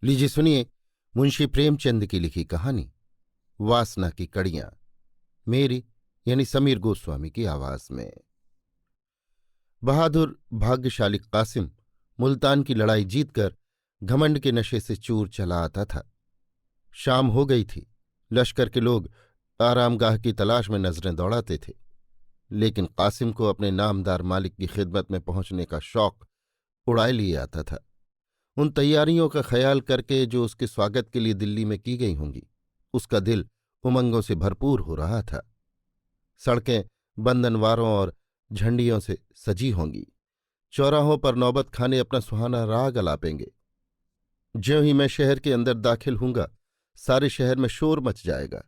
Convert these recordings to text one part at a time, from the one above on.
लीजिए सुनिए मुंशी प्रेमचंद की लिखी कहानी वासना की कड़ियां, मेरी यानी समीर गोस्वामी की आवाज में। बहादुर भाग्यशाली कासिम मुल्तान की लड़ाई जीतकर घमंड के नशे से चूर चला आता था। शाम हो गई थी। लश्कर के लोग आरामगाह की तलाश में नजरें दौड़ाते थे, लेकिन कासिम को अपने नामदार मालिक की खिदमत में पहुंचने का शौक उड़ाए लिए आता था। उन तैयारियों का ख्याल करके जो उसके स्वागत के लिए दिल्ली में की गई होंगी, उसका दिल उमंगों से भरपूर हो रहा था। सड़कें बंधनवारों और झंडियों से सजी होंगी। चौराहों पर नौबत खाने अपना सुहाना राग अलापेंगे। ज्यों ही मैं शहर के अंदर दाखिल हूंगा, सारे शहर में शोर मच जाएगा।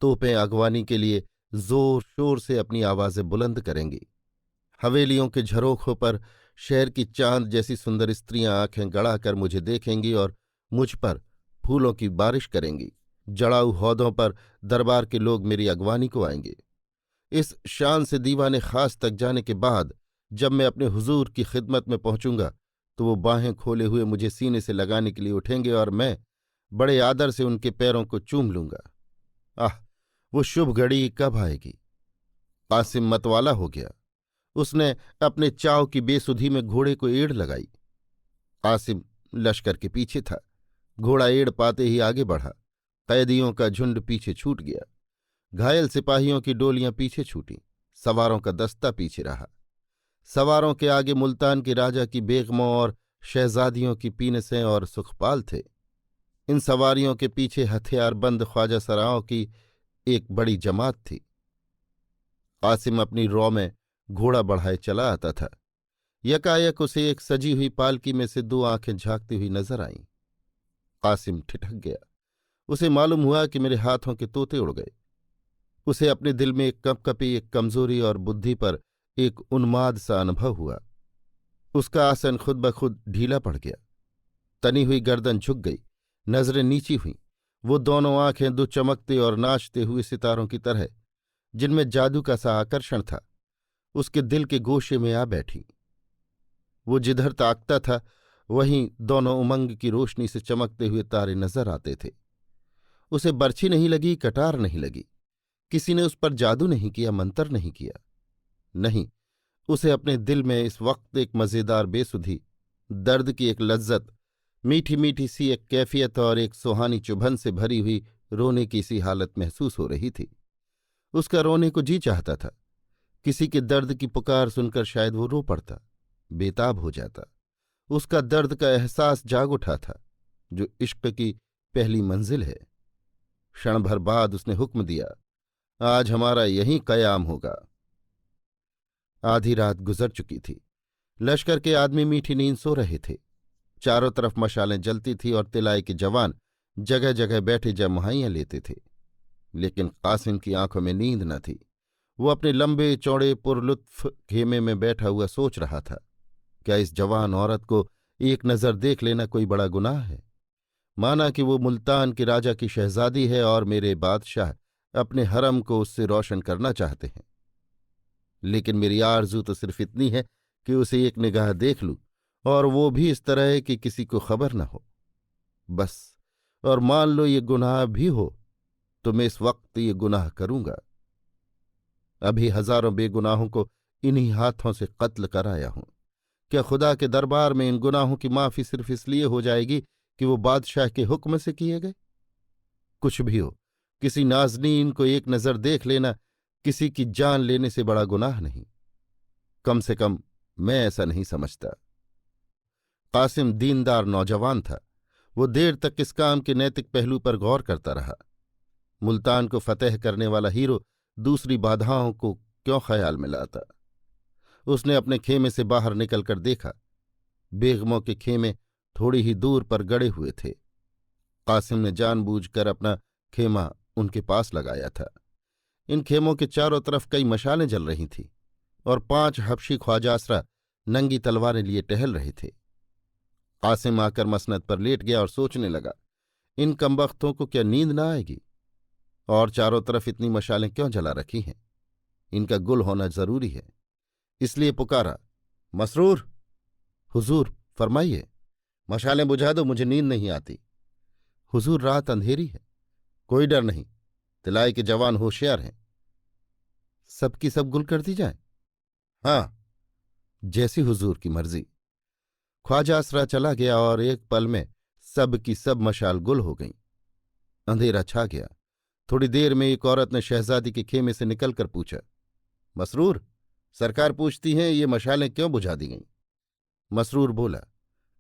तोपें अगवानी के लिए जोर शोर से अपनी आवाजें बुलंद करेंगी। हवेलियों के झरोखों पर शहर की चांद जैसी सुंदर स्त्रियां आंखें गड़ाकर मुझे देखेंगी और मुझ पर फूलों की बारिश करेंगी। जड़ाऊ हौदों पर दरबार के लोग मेरी अगवानी को आएंगे। इस शान से दीवाने खास तक जाने के बाद जब मैं अपने हुजूर की खिदमत में पहुंचूंगा, तो वो बाहें खोले हुए मुझे सीने से लगाने के लिए उठेंगे और मैं बड़े आदर से उनके पैरों को चूम लूंगा। आह, वो शुभ घड़ी कब आएगी। कासिम मतवाला हो गया। उसने अपने चाव की बेसुधी में घोड़े को एड़ लगाई। कासिम लश्कर के पीछे था। घोड़ा एड़ पाते ही आगे बढ़ा। कैदियों का झुंड पीछे छूट गया। घायल सिपाहियों की डोलियां पीछे छूटीं। सवारों का दस्ता पीछे रहा। सवारों के आगे मुल्तान के राजा की बेगमों और शहजादियों की पीनसें और सुखपाल थे। इन सवारियों के पीछे हथियारबंद ख्वाजा सराओं की एक बड़ी जमात थी। कासिम अपनी रौ में घोड़ा बढ़ाए चला आता था। यकायक उसे एक सजी हुई पालकी में से दो आंखें झांकती हुई नजर आईं। कासिम ठिठक गया। उसे मालूम हुआ कि मेरे हाथों के तोते उड़ गए। उसे अपने दिल में एक कपकपी, एक कमजोरी और बुद्धि पर एक उन्माद सा अनुभव हुआ। उसका आसन खुद ब खुद ढीला पड़ गया। तनी हुई गर्दन झुक गई, नजरें नीची हुईं। वो दोनों आंखें दो चमकते और नाचते हुए सितारों की तरह, जिनमें जादू का सा आकर्षण था, उसके दिल के गोशे में आ बैठी। वो जिधर ताकता था वहीं दोनों उमंग की रोशनी से चमकते हुए तारे नजर आते थे। उसे बर्छी नहीं लगी, कटार नहीं लगी। किसी ने उस पर जादू नहीं किया, मंत्र नहीं किया। नहीं, उसे अपने दिल में इस वक्त एक मजेदार बेसुधी, दर्द की एक लज्जत, मीठी मीठी सी एक कैफियत और एक सुहानी चुभन से भरी हुई रोने की सी हालत महसूस हो रही थी। उसका रोने को जी चाहता था। किसी के दर्द की पुकार सुनकर शायद वो रो पड़ता, बेताब हो जाता। उसका दर्द का एहसास जाग उठा था, जो इश्क की पहली मंजिल है। क्षण भर बाद उसने हुक्म दिया, आज हमारा यहीं कयाम होगा। आधी रात गुजर चुकी थी। लश्कर के आदमी मीठी नींद सो रहे थे। चारों तरफ मशालें जलती थी और तिलाए के जवान जगह जगह बैठे जमहाइयां लेते थे। लेकिन कासिम की आंखों में नींद न थी। वो अपने लंबे चौड़े पुरलुत्फ खेमे में बैठा हुआ सोच रहा था, क्या इस जवान औरत को एक नज़र देख लेना कोई बड़ा गुनाह है? माना कि वो मुल्तान के राजा की शहजादी है और मेरे बादशाह अपने हरम को उससे रोशन करना चाहते हैं। लेकिन मेरी आरजू तो सिर्फ इतनी है कि उसे एक निगाह देख लूं, और वो भी इस तरह है कि किसी को खबर न हो। बस, और मान लो ये गुनाह भी हो तो मैं इस वक्त ये गुनाह करूंगा। अभी हजारों बेगुनाहों को इन्हीं हाथों से कत्ल कराया हूं। क्या खुदा के दरबार में इन गुनाहों की माफी सिर्फ इसलिए हो जाएगी कि वो बादशाह के हुक्म से किए गए? कुछ भी हो, किसी नाजनीन को एक नजर देख लेना किसी की जान लेने से बड़ा गुनाह नहीं। कम से कम मैं ऐसा नहीं समझता। कासिम दीनदार नौजवान था। वो देर तक इस काम के नैतिक पहलू पर गौर करता रहा। मुल्तान को फतेह करने वाला हीरो दूसरी बाधाओं को क्यों ख्याल में लाता? उसने अपने खेमे से बाहर निकलकर देखा। बेगमों के खेमे थोड़ी ही दूर पर गड़े हुए थे। कासिम ने जानबूझकर अपना खेमा उनके पास लगाया था। इन खेमों के चारों तरफ कई मशालें जल रही थीं और 5 हबशी ख्वाजासरा नंगी तलवारें लिए टहल रहे थे। कासिम आकर मसनद पर लेट गया और सोचने लगा, इन कमबख्तों को क्या नींद न आएगी? और चारों तरफ इतनी मशालें क्यों जला रखी हैं? इनका गुल होना जरूरी है। इसलिए पुकारा, मसरूर! हुजूर फरमाइए, मशालें बुझा दो, मुझे नींद नहीं आती। हुजूर रात अंधेरी है। कोई डर नहीं, तिलाए के जवान होशियार हैं। सबकी सब गुल कर दी जाए। हाँ, जैसी हुजूर की मर्जी। ख्वाजा असरा चला गया और एक पल में सब की सब मशाल गुल हो गईं। अंधेरा छा गया। थोड़ी देर में एक औरत ने शहजादी के खेमे से निकलकर पूछा, मसरूर, सरकार पूछती है ये मशालें क्यों बुझा दी गईं? मसरूर बोला,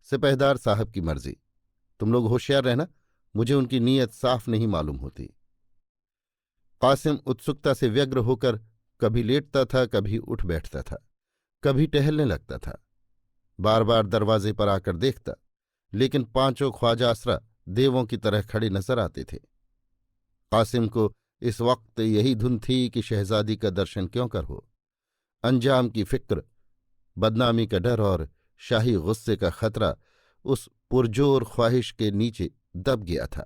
सिपहदार साहब की मर्जी। तुम लोग होशियार रहना, मुझे उनकी नीयत साफ नहीं मालूम होती। कासिम उत्सुकता से व्यग्र होकर कभी लेटता था, कभी उठ बैठता था, कभी टहलने लगता था। बार बार दरवाजे पर आकर देखता, लेकिन पांचों ख्वाजा असरा देवों की तरह खड़े नजर आते थे। कासिम को इस वक्त यही धुन थी कि शहजादी का दर्शन क्यों कर हो। अंजाम की फिक्र, बदनामी का डर और शाही गुस्से का खतरा उस पुरजोर ख्वाहिश के नीचे दब गया था।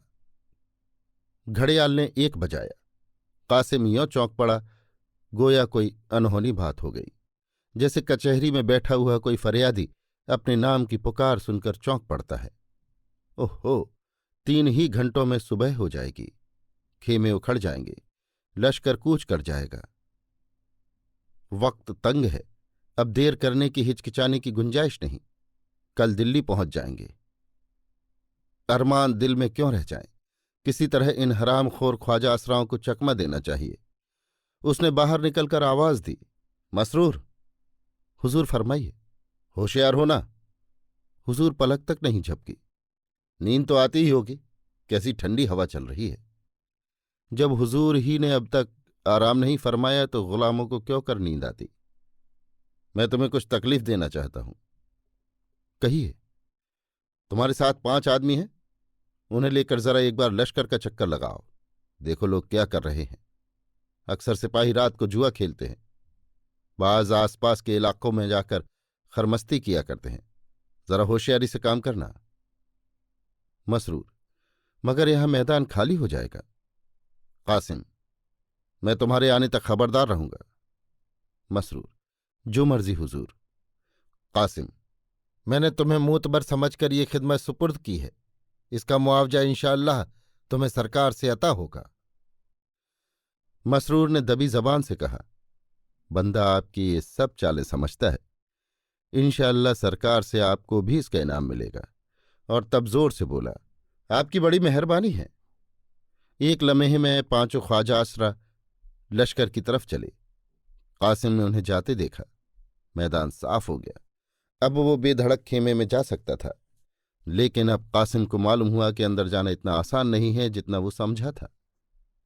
घड़ियाल ने 1 बजाया। कासिम यों चौंक पड़ा, गोया कोई अनहोनी बात हो गई। जैसे कचहरी में बैठा हुआ कोई फरियादी अपने नाम की पुकार सुनकर चौंक पड़ता है। ओहो, 3 ही घंटों में सुबह हो जाएगी। खेमे उखड़ जाएंगे, लश्कर कूच कर जाएगा। वक्त तंग है, अब देर करने की हिचकिचाने की गुंजाइश नहीं। कल दिल्ली पहुंच जाएंगे। अरमान दिल में क्यों रह जाएं? किसी तरह इन हरामखोर ख्वाजा असराओं को चकमा देना चाहिए। उसने बाहर निकलकर आवाज दी, मसरूर। हुजूर फरमाइए। होशियार हो ना। हुजूर पलक तक नहीं झपकी। नींद तो आती ही होगी, कैसी ठंडी हवा चल रही है। जब हुजूर ही ने अब तक आराम नहीं फरमाया तो गुलामों को क्यों कर नींद आती? मैं तुम्हें कुछ तकलीफ देना चाहता हूं। कहिए। तुम्हारे साथ 5 आदमी हैं, उन्हें लेकर जरा एक बार लश्कर का चक्कर लगाओ। देखो लोग क्या कर रहे हैं। अक्सर सिपाही रात को जुआ खेलते हैं, बाज आसपास के इलाकों में जाकर खरमस्ती किया करते हैं। जरा होशियारी से काम करना। मसरूर, मगर यहां मैदान खाली हो जाएगा। कासिम, मैं तुम्हारे आने तक खबरदार रहूंगा। मसरूर, जो मर्जी हुजूर। कासिम, मैंने तुम्हें मूतबर समझकर ये खिदमत सुपुर्द की है, इसका मुआवजा इंशाअल्लाह तुम्हें सरकार से अता होगा। मसरूर ने दबी जबान से कहा, बंदा आपकी ये सब चालें समझता है। इंशाअल्लाह सरकार से आपको भी इसका इनाम मिलेगा। और तब जोर से बोला, आपकी बड़ी मेहरबानी है। एक लम्हे में 5 ख्वाजा असरा लश्कर की तरफ चले। कासिम ने उन्हें जाते देखा। मैदान साफ हो गया। अब वो बेधड़क खेमे में जा सकता था। लेकिन अब कासिम को मालूम हुआ कि अंदर जाना इतना आसान नहीं है जितना वो समझा था।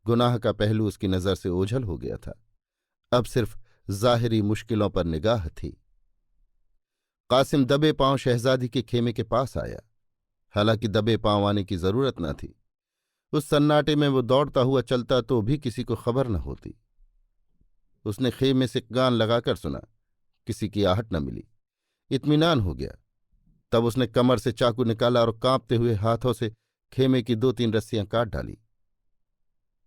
गुनाह का पहलू उसकी नज़र से ओझल हो गया था। अब सिर्फ जाहिरी मुश्किलों पर निगाह थी। कासिम दबे पांव शहजादी के खेमे के पास आया। हालांकि दबे पांव आने की जरूरत न थी। उस सन्नाटे में वो दौड़ता हुआ चलता तो भी किसी को खबर न होती। उसने खेमे से कान लगाकर सुना, किसी की आहट न मिली। इत्मीनान हो गया। तब उसने कमर से चाकू निकाला और कांपते हुए हाथों से खेमे की 2-3 रस्सियां काट डाली।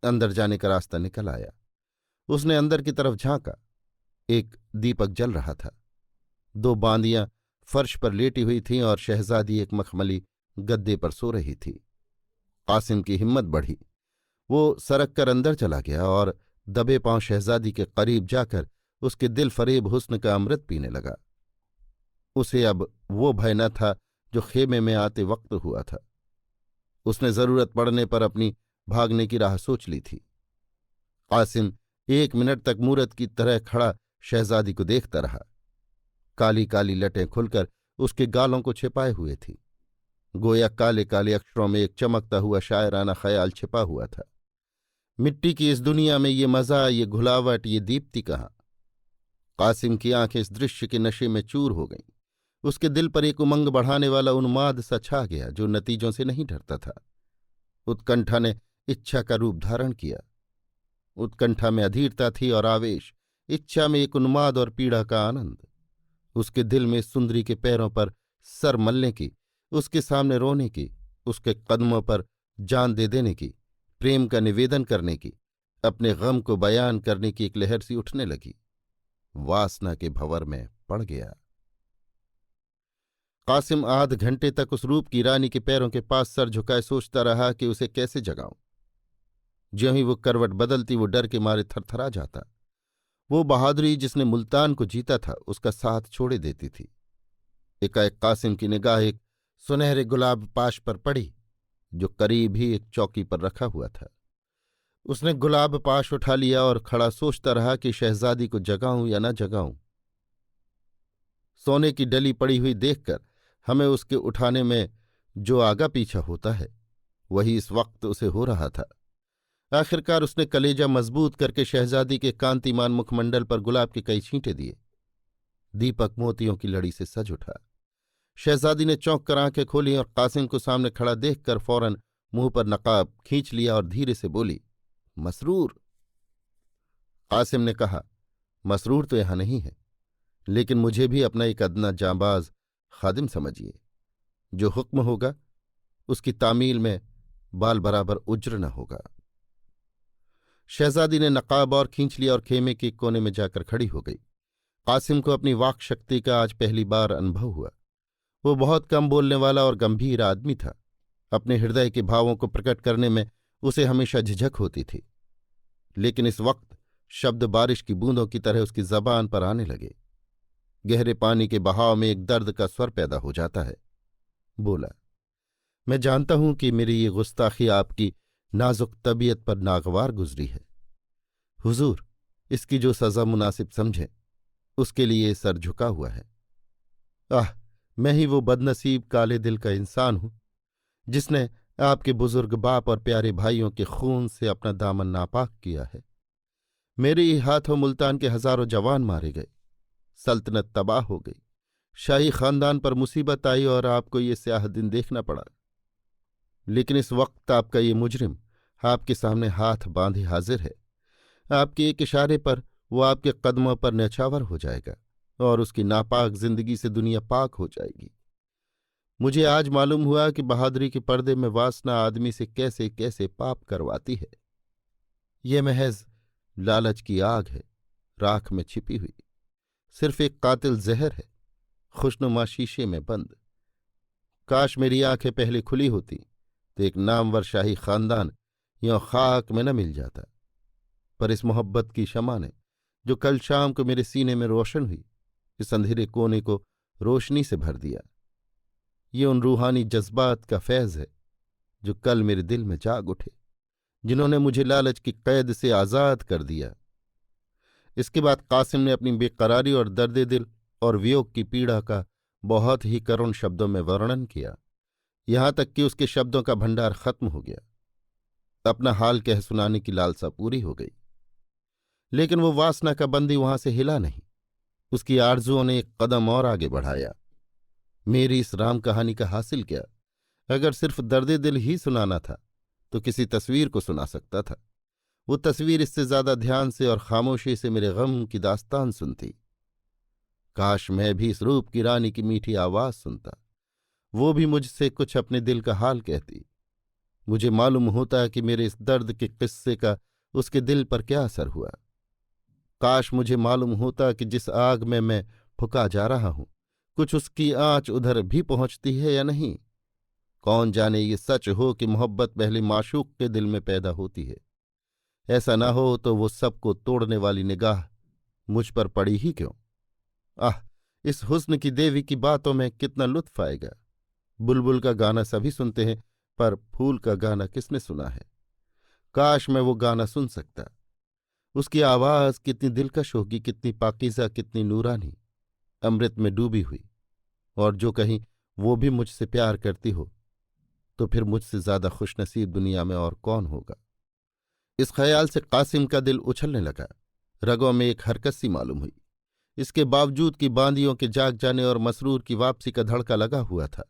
अंदर जाने का रास्ता निकल आया। उसने अंदर की तरफ झांका। एक दीपक जल रहा था। 2 बांदियां फर्श पर लेटी हुई थीं और शहजादी एक मखमली गद्दे पर सो रही थी। कासिम की हिम्मत बढ़ी। वो सरक कर अंदर चला गया और दबे पांव शहजादी के करीब जाकर उसके दिल फरेब हुस्न का अमृत पीने लगा। उसे अब वो भय न था जो खेमे में आते वक्त हुआ था। उसने जरूरत पड़ने पर अपनी भागने की राह सोच ली थी। कासिम 1 मिनट तक मूरत की तरह खड़ा शहजादी को देखता रहा। काली काली लटें खुलकर उसके गालों को छिपाए हुए थी। गोया काले काले अक्षरों में एक चमकता हुआ शायराना ख्याल छिपा हुआ था। मिट्टी की इस दुनिया में ये मजा, ये घुलावट, ये दीप्ति कहाँ? कासिम की आंखें इस दृश्य के नशे में चूर हो गईं। उसके दिल पर एक उमंग बढ़ाने वाला उन्माद सा छा गया जो नतीजों से नहीं डरता था। उत्कंठा ने इच्छा का रूप धारण किया। उत्कंठा में अधीरता थी और आवेश, इच्छा में एक उन्माद और पीड़ा का आनंद। उसके दिल में सुंदरी के पैरों पर सर मलने की, उसके सामने रोने की, उसके कदमों पर जान दे देने की, प्रेम का निवेदन करने की, अपने गम को बयान करने की एक लहर सी उठने लगी। वासना के भंवर में पड़ गया। कासिम आध घंटे तक उस रूप की रानी के पैरों के पास सर झुकाए सोचता रहा कि उसे कैसे जगाऊं। ज्यों ही वो करवट बदलती वो डर के मारे थरथरा जाता। वो बहादुरी जिसने मुल्तान को जीता था उसका साथ छोड़े देती थी। एकाएक कासिम की निगाह एक सुनहरे गुलाब पाश पर पड़ी जो करीब ही एक चौकी पर रखा हुआ था। उसने गुलाब पाश उठा लिया और खड़ा सोचता रहा कि शहजादी को जगाऊं या न जगाऊं। सोने की डली पड़ी हुई देखकर हमें उसके उठाने में जो आगा पीछा होता है वही इस वक्त उसे हो रहा था। आखिरकार उसने कलेजा मजबूत करके शहजादी के कांतिमान मुखमंडल पर गुलाब के कई छींटे दिए। दीपक मोतियों की लड़ी से सज उठा। शहजादी ने चौंक कर आंखें खोली और कासिम को सामने खड़ा देखकर फौरन मुंह पर नकाब खींच लिया और धीरे से बोली, मसरूर। कासिम ने कहा, मसरूर तो यहां नहीं है, लेकिन मुझे भी अपना एक अदना जांबाज खादिम समझिए। जो हुक्म होगा उसकी तामील में बाल बराबर उज्र न होगा। शहजादी ने नकाब और खींच लिया और खेमे के कोने में जाकर खड़ी हो गई। कासिम को अपनी वाक शक्ति का आज पहली बार अनुभव हुआ। वो बहुत कम बोलने वाला और गंभीर आदमी था। अपने हृदय के भावों को प्रकट करने में उसे हमेशा झिझक होती थी, लेकिन इस वक्त शब्द बारिश की बूंदों की तरह उसकी जबान पर आने लगे। गहरे पानी के बहाव में एक दर्द का स्वर पैदा हो जाता है। बोला, मैं जानता हूं कि मेरी ये गुस्ताखी आपकी नाजुक तबीयत पर नागवार गुजरी है। हुजूर, इसकी जो सजा मुनासिब समझे उसके लिए सर झुका हुआ है। आह, मैं ही वो बदनसीब काले दिल का इंसान हूं जिसने आपके बुजुर्ग बाप और प्यारे भाइयों के खून से अपना दामन नापाक किया है। मेरे ही हाथों मुल्तान के हजारों जवान मारे गए, सल्तनत तबाह हो गई, शाही खानदान पर मुसीबत आई और आपको ये स्याह दिन देखना पड़ा। लेकिन इस वक्त आपका ये मुजरिम आपके सामने हाथ बांधे हाजिर है। आपके एक इशारे पर वो आपके कदमों पर न्यौछावर हो जाएगा और उसकी नापाक जिंदगी से दुनिया पाक हो जाएगी। मुझे आज मालूम हुआ कि बहादुरी के पर्दे में वासना आदमी से कैसे कैसे पाप करवाती है। ये महज लालच की आग है, राख में छिपी हुई। सिर्फ एक कातिल जहर है, खुशनुमा शीशे में बंद। काश मेरी आंखें पहले खुली होती तो एक नामवर शाही खानदान यों खाक में न मिल जाता। पर इस मोहब्बत की शमा ने जो कल शाम को मेरे सीने में रोशन हुई, इस अंधेरे कोने को रोशनी से भर दिया। ये उन रूहानी जज्बात का फैज़ है जो कल मेरे दिल में जाग उठे, जिन्होंने मुझे लालच की कैद से आज़ाद कर दिया। इसके बाद कासिम ने अपनी बेकरारी और दर्द दिल और वियोग की पीड़ा का बहुत ही करुण शब्दों में वर्णन किया, यहां तक कि उसके शब्दों का भंडार खत्म हो गया। अपना हाल कह सुनाने की लालसा पूरी हो गई, लेकिन वो वासना का बंदी वहां से हिला नहीं। उसकी आरजुओं ने एक कदम और आगे बढ़ाया। मेरी इस राम कहानी का हासिल क्या? अगर सिर्फ दर्द दिल ही सुनाना था तो किसी तस्वीर को सुना सकता था। वो तस्वीर इससे ज्यादा ध्यान से और खामोशी से मेरे गम की दास्तान सुनती। काश मैं भी इस रूप की रानी की मीठी आवाज सुनता, वो भी मुझसे कुछ अपने दिल का हाल कहती। मुझे मालूम होता कि मेरे इस दर्द के किस्से का उसके दिल पर क्या असर हुआ। काश मुझे मालूम होता कि जिस आग में मैं फुका जा रहा हूं कुछ उसकी आंच उधर भी पहुंचती है या नहीं। कौन जाने ये सच हो कि मोहब्बत पहले माशूक के दिल में पैदा होती है। ऐसा ना हो तो वो सबको तोड़ने वाली निगाह मुझ पर पड़ी ही क्यों। आह, इस हुस्न की देवी की बातों में कितना लुत्फ आएगा। बुलबुल का गाना सभी सुनते हैं, पर फूल का गाना किसने सुना है? काश मैं वो गाना सुन सकता। उसकी आवाज कितनी दिलकश होगी, कितनी पाकीज़ा, कितनी नूरानी, अमृत में डूबी हुई। और जो कहीं वो भी मुझसे प्यार करती हो तो फिर मुझसे ज्यादा खुशनसीब दुनिया में और कौन होगा। इस ख्याल से कासिम का दिल उछलने लगा। रगों में एक हरकत सी मालूम हुई। इसके बावजूद कि बांदियों के जाग जाने और मसरूर की वापसी का धड़का लगा हुआ था,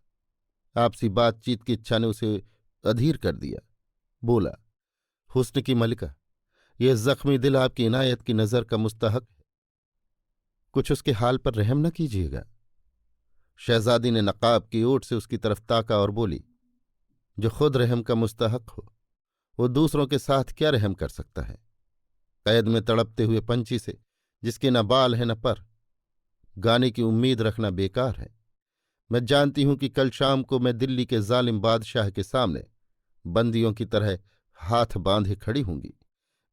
आपसी बातचीत की इच्छा ने उसे अधीर कर दिया। बोला, हुस्न की मलिका, यह जख्मी दिल आपकी इनायत की नज़र का मुस्तहक है, कुछ उसके हाल पर रहम न कीजिएगा। शहजादी ने नकाब की ओट से उसकी तरफ ताका और बोली, जो खुद रहम का मुस्तहक हो वो दूसरों के साथ क्या रहम कर सकता है। कैद में तड़पते हुए पंछी से जिसके न बाल है न पर, गाने की उम्मीद रखना बेकार है। मैं जानती हूं कि कल शाम को मैं दिल्ली के जालिम बादशाह के सामने बंदियों की तरह हाथ बांधे खड़ी होंगी।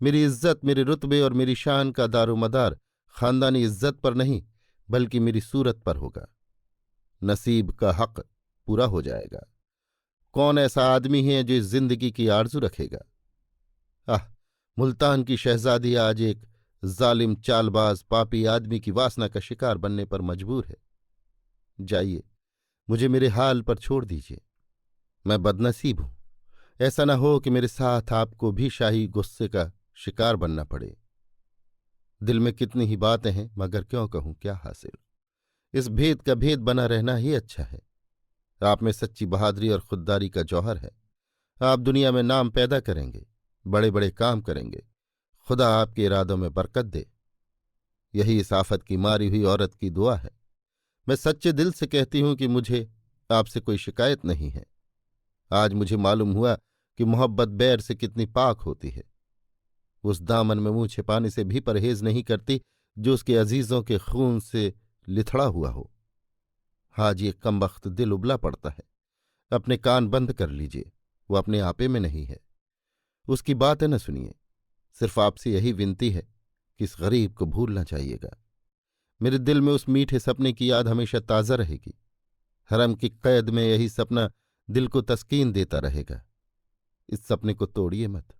मेरी इज्जत, मेरे रुतबे और मेरी शान का दारोमदार खानदानी इज्जत पर नहीं बल्कि मेरी सूरत पर होगा। नसीब का हक पूरा हो जाएगा। कौन ऐसा आदमी है जो इस जिंदगी की आरजू रखेगा? आह, मुल्तान की शहजादी आज एक जालिम चालबाज पापी आदमी की वासना का शिकार बनने पर मजबूर है। जाइए, मुझे मेरे हाल पर छोड़ दीजिए। मैं बदनसीब हूं। ऐसा न हो कि मेरे साथ आपको भी शाही गुस्से का शिकार बनना पड़े। दिल में कितनी ही बातें हैं, मगर क्यों कहूं, क्या हासिल। इस भेद का भेद बना रहना ही अच्छा है। आप में सच्ची बहादुरी और खुददारी का जौहर है। आप दुनिया में नाम पैदा करेंगे, बड़े बड़े काम करेंगे। खुदा आपके इरादों में बरकत दे। यही इस आफत की मारी हुई औरत की दुआ है। मैं सच्चे दिल से कहती हूं कि मुझे आपसे कोई शिकायत नहीं है। आज मुझे मालूम हुआ कि मोहब्बत बैर से कितनी पाक होती है। उस दामन में मुंह छिपाने से भी परहेज नहीं करती जो उसके अजीजों के खून से लिथड़ा हुआ हो। आज ये कमबख्त दिल उबला पड़ता है। अपने कान बंद कर लीजिए, वो अपने आपे में नहीं है। उसकी बातें न सुनिए। सिर्फ आपसे यही विनती है कि इस गरीब को भूलना चाहिएगा। मेरे दिल में उस मीठे सपने की याद हमेशा ताज़ा रहेगी। हरम की कैद में यही सपना दिल को तस्कीन देता रहेगा। इस सपने को तोड़िए मत।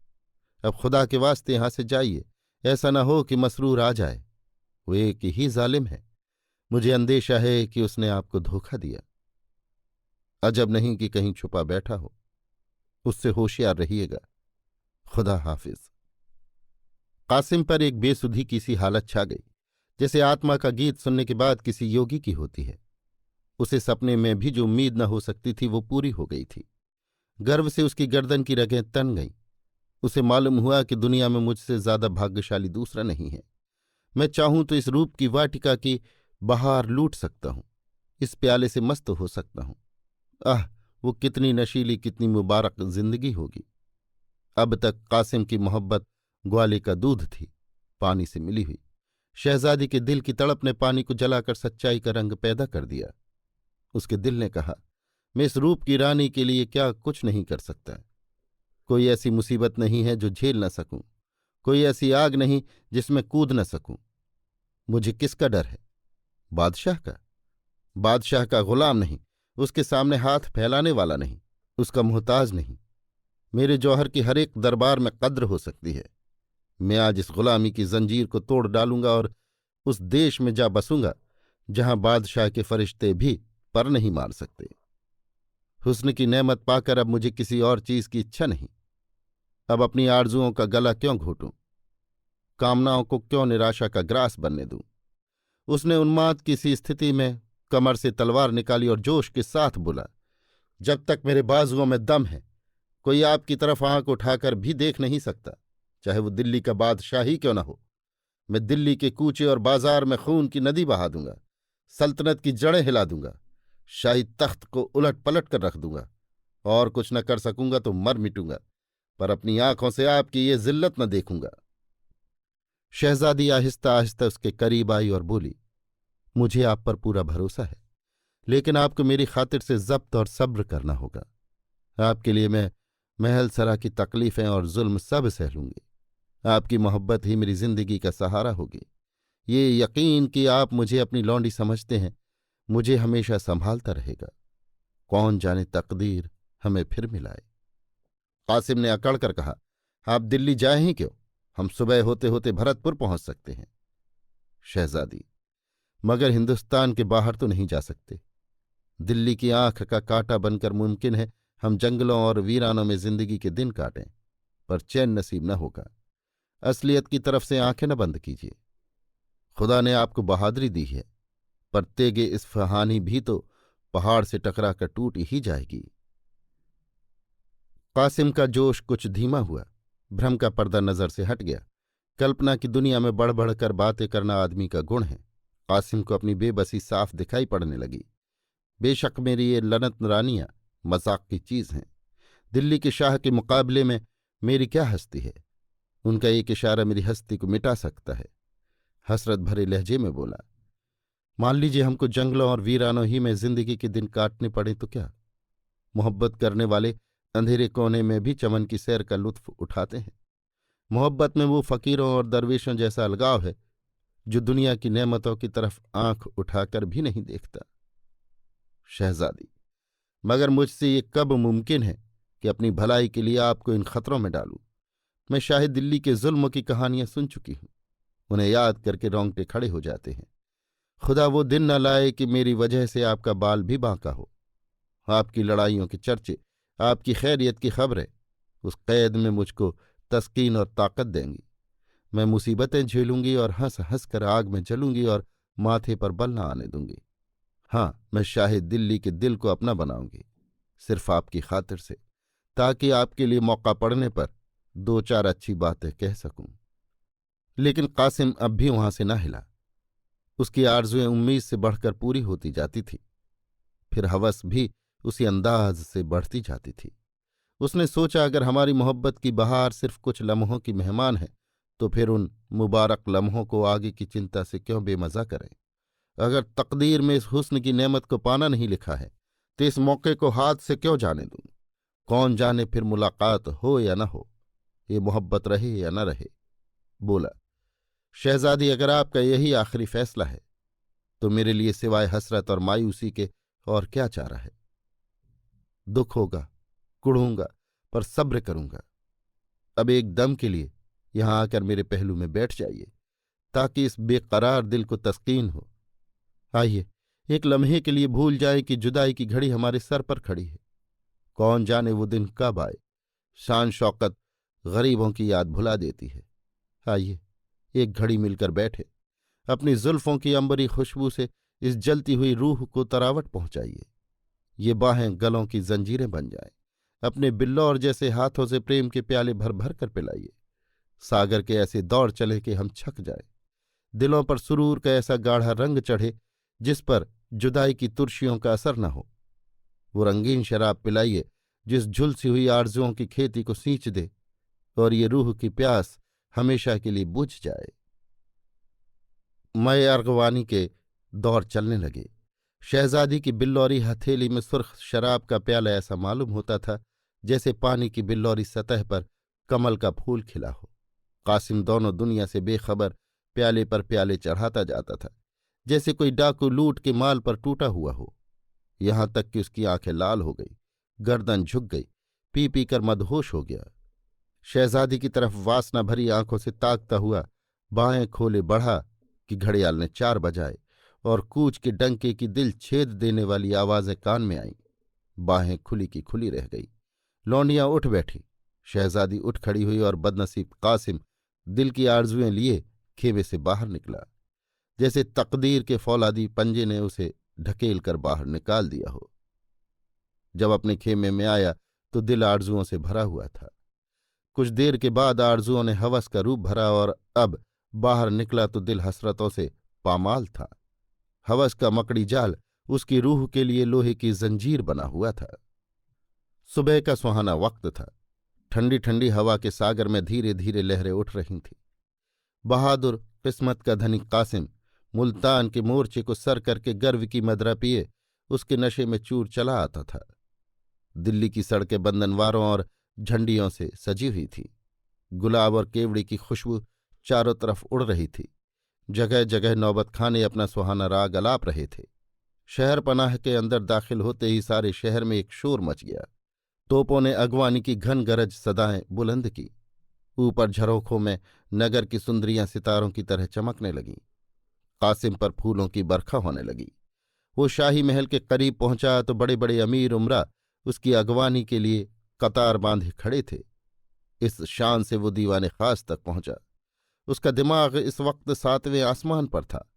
अब खुदा के वास्ते यहां से जाइए। ऐसा न हो कि मसरूर आ जाए। वो एक ही जालिम है। मुझे अंदेशा है कि उसने आपको धोखा दिया। अजब नहीं कि कहीं छुपा बैठा हो। उससे होशियार रहिएगा। खुदा हाफिज। कासिम पर एक बेसुधी की सी हालत छा गई, जैसे आत्मा का गीत सुनने के बाद किसी योगी की होती है। उसे सपने में भी जो उम्मीद न हो सकती थी वो पूरी हो गई थी। गर्व से उसकी गर्दन की रगें तन गईं। उसे मालूम हुआ कि दुनिया में मुझसे ज्यादा भाग्यशाली दूसरा नहीं है। मैं चाहूं तो इस रूप की वाटिका की बहार लूट सकता हूं, इस प्याले से मस्त हो सकता हूं। आह, वो कितनी नशीली, कितनी मुबारक जिंदगी होगी। अब तक कासिम की मोहब्बत ग्वाले का दूध थी, पानी से मिली हुई। शहजादी के दिल की तड़प ने पानी को जलाकर सच्चाई का रंग पैदा कर दिया। उसके दिल ने कहा, मैं इस रूप की रानी के लिए क्या कुछ नहीं कर सकता। कोई ऐसी मुसीबत नहीं है जो झेल न सकूं, कोई ऐसी आग नहीं जिसमें कूद न सकूं। मुझे किसका डर है? बादशाह का। बादशाह का गुलाम नहीं, उसके सामने हाथ फैलाने वाला नहीं, उसका मोहताज नहीं। मेरे जौहर की हर एक दरबार में कद्र हो सकती है। मैं आज इस गुलामी की जंजीर को तोड़ डालूंगा और उस देश में जा बसूंगा जहां बादशाह के फरिश्ते भी पर नहीं मार सकते। हुस्न की नेमत पाकर अब मुझे किसी और चीज की इच्छा नहीं। अब अपनी आरजुओं का गला क्यों घोटूं? कामनाओं को क्यों निराशा का ग्रास बनने दूं? उसने उन्माद की सी स्थिति में कमर से तलवार निकाली और जोश के साथ बोला, जब तक मेरे बाजुओं में दम है कोई आपकी तरफ आंख उठाकर भी देख नहीं सकता, चाहे वो दिल्ली का बादशाह ही क्यों न हो। मैं दिल्ली के कूचे और बाजार में खून की नदी बहा दूंगा, सल्तनत की जड़ें हिला दूंगा, शाही तख्त को उलट पलट कर रख दूंगा। और कुछ न कर सकूंगा तो मर मिटूंगा, पर अपनी आंखों से आपकी ये जिल्लत न देखूंगा। शहजादी आहिस्ता आहिस्ता उसके करीब आई और बोली, मुझे आप पर पूरा भरोसा है, लेकिन आपको मेरी खातिर से जब्त और सब्र करना होगा। आपके लिए मैं महल सरा की तकलीफें और जुल्म सब सह लूंगी। आपकी मोहब्बत ही मेरी जिंदगी का सहारा होगी। ये यकीन कि आप मुझे अपनी लौंडी समझते हैं मुझे हमेशा संभालता रहेगा। कौन जाने तकदीर हमें फिर मिलाए। कासिम ने अकड़ कर कहा, आप दिल्ली जाए ही क्यों? हम सुबह होते होते भरतपुर पहुंच सकते हैं। शहजादी, मगर हिंदुस्तान के बाहर तो नहीं जा सकते। दिल्ली की आंख का कांटा बनकर मुमकिन है हम जंगलों और वीरानों में जिंदगी के दिन काटें, पर चैन नसीब न होगा। असलियत की तरफ से आंखें न बंद कीजिए। खुदा ने आपको बहादुरी दी है, पर तेगे इस्फहानी भी तो पहाड़ से टकरा कर टूट ही जाएगी। कासिम का जोश कुछ धीमा हुआ। भ्रम का पर्दा नजर से हट गया। कल्पना की दुनिया में बढ़ बढ़कर बातें करना आदमी का गुण है। कासिम को अपनी बेबसी साफ दिखाई पड़ने लगी। बेशक मेरी ये लनत रानियां मजाक की चीज हैं। दिल्ली के शाह के मुकाबले में मेरी क्या हस्ती है? उनका एक इशारा मेरी हस्ती को मिटा सकता है। हसरत भरे लहजे में बोला, मान लीजिए हमको जंगलों और वीरानों ही में जिंदगी के दिन काटने पड़े तो क्या? मोहब्बत करने वाले अंधेरे कोने में भी चमन की सैर का लुत्फ उठाते हैं। मोहब्बत में वो फकीरों और दरवेशों जैसा अलगाव है जो दुनिया की नेमतों की तरफ आंख उठाकर भी नहीं देखता। शहजादी, मगर मुझसे ये कब मुमकिन है कि अपनी भलाई के लिए आपको इन खतरों में डालूं? मैं शाही दिल्ली के जुल्म की कहानियां सुन चुकी हूं। उन्हें याद करके रोंगटे खड़े हो जाते हैं। खुदा वो दिन न लाए कि मेरी वजह से आपका बाल भी बांका हो। आपकी लड़ाइयों के चर्चे, आपकी खैरियत की खबरें उस कैद में मुझको तस्कीन और ताकत देंगी। मैं मुसीबतें झेलूंगी और हंस हंस कर आग में जलूंगी और माथे पर बल न आने दूंगी। हाँ, मैं शाही दिल्ली के दिल को अपना बनाऊंगी, सिर्फ आपकी खातिर से, ताकि आपके लिए मौका पड़ने पर दो चार अच्छी बातें कह सकूं। लेकिन कासिम अब भी वहां से न हिला। उसकी आरजुएं उम्मीद से बढ़कर पूरी होती जाती थी, फिर हवस भी उसी अंदाज से बढ़ती जाती थी। उसने सोचा, अगर हमारी मोहब्बत की बहार सिर्फ कुछ लम्हों की मेहमान है तो फिर उन मुबारक लम्हों को आगे की चिंता से क्यों बेमज़ा करें? अगर तकदीर में इस हुस्न की नेमत को पाना नहीं लिखा है तो इस मौके को हाथ से क्यों जाने दूं? कौन जाने फिर मुलाकात हो या न हो, ये मोहब्बत रहे या न रहे। बोला, शहजादी, अगर आपका यही आखिरी फैसला है तो मेरे लिए सिवाय हसरत और मायूसी के और क्या चारा है? दुख होगा, कुढ़ूंगा, पर सब्र करूंगा। अब एक दम के लिए यहां आकर मेरे पहलू में बैठ जाइए ताकि इस बेकरार दिल को तस्कीन हो। आइए, एक लम्हे के लिए भूल जाए कि जुदाई की घड़ी हमारे सर पर खड़ी है। कौन जाने वो दिन कब आए। शान शौकत गरीबों की याद भुला देती है। आइए, एक घड़ी मिलकर बैठे, अपनी जुल्फों की अंबरी खुशबू से इस जलती हुई रूह को तरावट पहुंचाइए। ये बाहें गलों की जंजीरें बन जाएं। अपने बिल्लौर जैसे हाथों से प्रेम के प्याले भर भर कर पिलाइए। सागर के ऐसे दौड़ चले कि हम छक जाएं। दिलों पर सुरूर का ऐसा गाढ़ा रंग चढ़े जिस पर जुदाई की तुर्शियों का असर न हो। वो रंगीन शराब पिलाइए जिस झुलसी हुई आरजुओं की खेती को सींच दे और ये रूह की प्यास हमेशा के लिए बुझ जाए। मय अर्गवानी के दौर चलने लगे। शहजादी की बिल्लौरी हथेली में सुर्ख शराब का प्याला ऐसा मालूम होता था जैसे पानी की बिल्लौरी सतह पर कमल का फूल खिला हो। कासिम दोनों दुनिया से बेखबर प्याले पर प्याले चढ़ाता जाता था, जैसे कोई डाकू लूट के माल पर टूटा हुआ हो। यहां तक कि उसकी आंखें लाल हो गई, गर्दन झुक गई, पी पी कर मदहोश हो गया। शहजादी की तरफ वासना भरी आंखों से ताकता हुआ बाएं खोले बढ़ा कि घड़ियाल ने 4 बजाए और कूच के डंके की दिल छेद देने वाली आवाजें कान में आईं। बाहें खुली की खुली रह गई। लौंडियां उठ बैठी। शहजादी उठ खड़ी हुई और बदनसीब कासिम दिल की आरजुएं लिए खेमे से बाहर निकला, जैसे तकदीर के फौलादी पंजे ने उसे ढकेल कर बाहर निकाल दिया हो। जब अपने खेमे में आया तो दिल आरजुओं से भरा हुआ था। कुछ देर के बाद आरजुओं ने हवस का रूप भरा और अब बाहर निकला तो दिल हसरतों से पामाल था। हवस का मकड़ी जाल उसकी रूह के लिए लोहे की जंजीर बना हुआ था। सुबह का सुहाना वक्त था। ठंडी ठंडी हवा के सागर में धीरे धीरे लहरें उठ रही थीं। बहादुर किस्मत का धनी कासिम मुल्तान के मोर्चे को सर करके गर्व की मदरा पिए उसके नशे में चूर चला आता था। दिल्ली की सड़कें बंधनवारों और झंडियों से सजी हुई थीं। गुलाब और केवड़ी की खुशबू चारों तरफ उड़ रही थी। जगह जगह नौबत खाने अपना सुहाना राग अलाप रहे थे। शहर पनाह के अंदर दाखिल होते ही सारे शहर में एक शोर मच गया। तोपों ने अगवानी की घन गरज सदाएं बुलंद की। ऊपर झरोखों में नगर की सुंदरियां सितारों की तरह चमकने लगीं। कासिम पर फूलों की बरखा होने लगी। वो शाही महल के करीब पहुंचा तो बड़े बड़े अमीर उमरा उसकी अगवानी के लिए कतार बांधे खड़े थे। इस शान से वो दीवाने खास तक पहुंचा। उसका दिमाग इस वक्त 7वें आसमान पर था।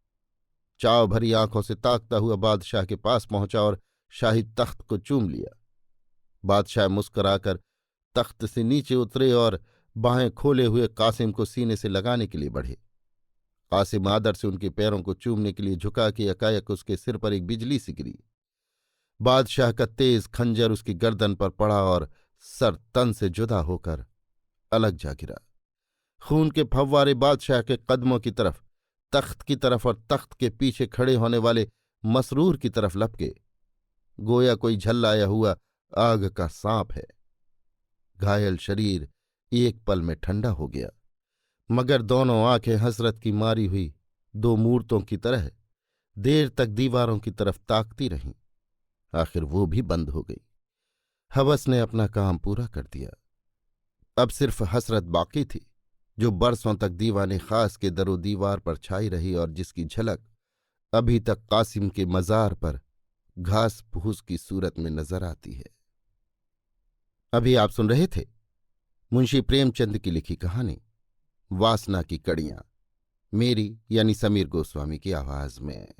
चाव भरी आंखों से ताकता हुआ बादशाह के पास पहुंचा और शाही तख्त को चूम लिया। बादशाह मुस्कुराकर तख्त से नीचे उतरे और बाहें खोले हुए कासिम को सीने से लगाने के लिए बढ़े। कासिम आदर से उनके पैरों को चूमने के लिए झुका कि एकाएक उसके सिर पर एक बिजली सी गिरी। बादशाह का तेज खंजर उसकी गर्दन पर पड़ा और सर तन से जुदा होकर अलग जा गिरा। खून के फव्वारे बादशाह के कदमों की तरफ तख्त की तरफ और तख्त के पीछे खड़े होने वाले मसरूर की तरफ लपके, गोया कोई झल्लाया हुआ आग का सांप है। घायल शरीर एक पल में ठंडा हो गया, मगर दोनों आंखें हसरत की मारी हुई दो मूर्तों की तरह देर तक दीवारों की तरफ ताकती रहीं। आखिर वो भी बंद हो गई। हवस ने अपना काम पूरा कर दिया। अब सिर्फ हसरत बाकी थी, जो बरसों तक दीवाने खास के दरो दीवार पर छाई रही और जिसकी झलक अभी तक कासिम के मजार पर घास फूस की सूरत में नजर आती है। अभी आप सुन रहे थे मुंशी प्रेमचंद की लिखी कहानी वासना की कड़ियां, मेरी यानी समीर गोस्वामी की आवाज में।